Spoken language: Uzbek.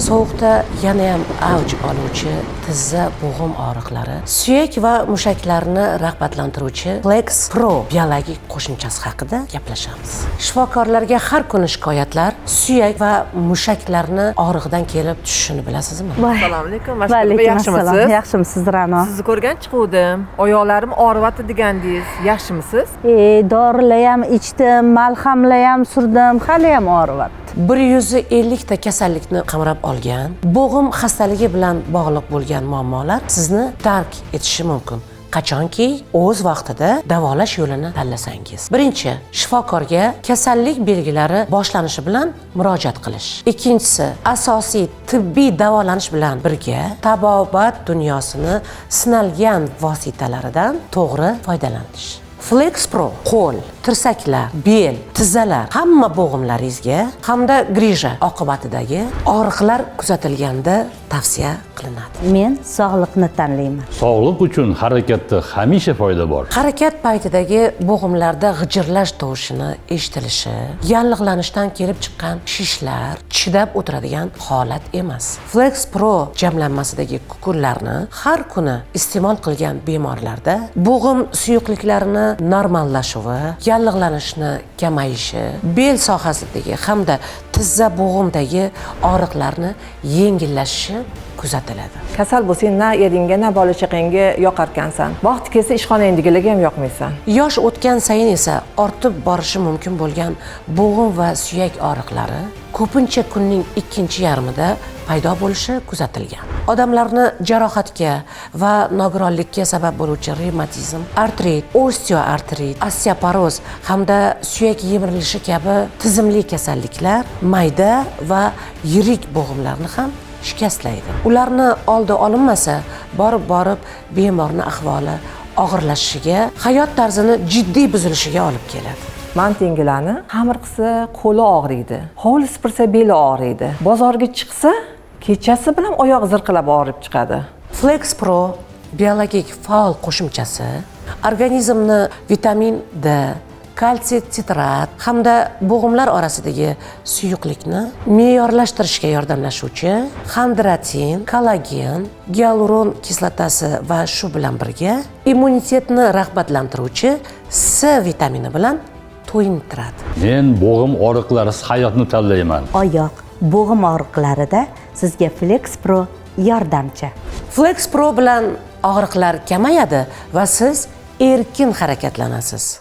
sovuqda yana ham avj oluvchi tizza bo'g'im og'riqlari, suyak va mushaklarni rag'batlantiruvchi Flex Pro biologik qo'shimchasi haqida gaplashamiz. Shifokorlarga har kuni shikoyatlar suyak va mushaklarni og'rig'idan kelib tushishini bilasizmi? Assalomu alaykum. Yaxshimisiz? Yaxshimisiz, Ra'no? Sizni ko'rgan chiquvdim. Oyoqlarim og'riyapti degandingiz. Yaxshimisiz? Dorilar ham ichdim, malhamlar ham surdim, hali ham og'riyapti. 150 ta kasallikni qamrab olgan, bo'g'im xastaligi bilan bog'liq bo'lgan muammolar sizni tark etishi mumkin. Qachonki o'z vaqtida davolash yo'lini tanlasangiz. Birinchi, shifokorga kasallik belgilari boshlanishi bilan murojaat qilish. Ikkinchisi, asosiy tibbiy davolanish bilan birga tabobat dunyosini sinalgan vositalaridan to'g'ri foydalanish. Flex Pro qo'l, tirsaklar, bel, tizzalar hamma bo'g'imlaringizga hamda grija oqibatidagi og'riqlar kuzatilganda tavsiya qilinadi. Men sog'liqni tanlayman. Sog'liq uchun harakatda hamisha foyda bor. Harakat paytidagi bo'g'imlarda g'ijirlash tovushini eshitilishi, yallig'lanishdan kelib chiqqan shishlar chidab o'tiradigan holat emas. Flex Pro jamlanmasidagi kukunlarni har kuni iste'mol qilgan bemorlarda bo'g'im suyuqliklarini normallashuvi, yallig'lanishni kamayishi, bel sohasidagi hamda tizza bo'g'imdagi og'riqlarni yengillashishi kuzatiladi. Kasal bo'lsang, na eringga, na bola chaqangga yoqarkansan. Vaqti kelsa ishxonangdagilarga ham yoqmaysan. Yosh o'tgan sayin esa ortib borishi mumkin bo'lgan bo'g'im va suyak og'riqlari ko'pincha kunning ikkinchi yarmida paydo bo'lishi kuzatilgan. Odamlarni jarohatga va nogironlikka sabab bo'luvchi revmatizm, artrit, osteoartrit, osteoporoz hamda suyak yemirilishi kabi tizimli kasalliklar mayda va yirik bo'g'imlarni ham shikastlaydi. Ularni oldi olinmasa, borib bemorning ahvoli og'irlashishiga, hayot tarzini jiddiy buzilishiga olib keladi. Man tengilarni xamir qilsa qo'li og'riydi, hovli supursa beli og'riydi, bozorga chiqsa kechasi bilan oyoq zirqilab og'rib chiqadi. Flex Pro biologik faol qo'shimchasi organizmni vitamin D, kalsiy sitrat hamda bo'g'imlar orasidagi suyuqlikni me'yorlashtirishga yordamlashuvchi xondratin, kollagen, gialuron kislotasi va shu bilan birga immunitetni rag'batlantiruvchi C vitamini bilan to'yintiradi. Men bo'g'im og'riqlarisiz hayotni tanlayman. Oyoq, bo'g'im og'riqlarida sizga Flex Pro yordamchi. Flex Pro bilan og'riqlar kamayadi va siz erkin harakatlanasiz.